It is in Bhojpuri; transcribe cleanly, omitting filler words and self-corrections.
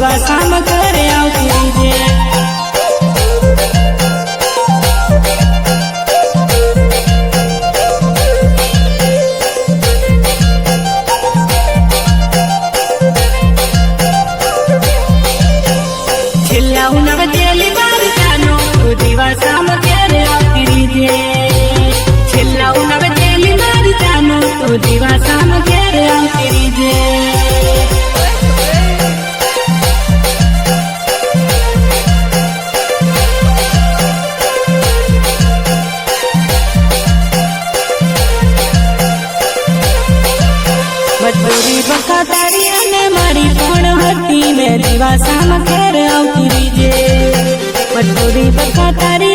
दिवासाम घरे आवती रहीजे। छेल्ला उनाळे तेली बार जानो तू दिवासाम घरे आवती रहीजे। छेल्ला उनाळे तेली बार जानो तू दिवासाम घरे आवती रहीजे। मजबूरी बका तारी अने मारी पण हती ने दिवासाम घरे आवती रहीजे। मजबूरी बका तारी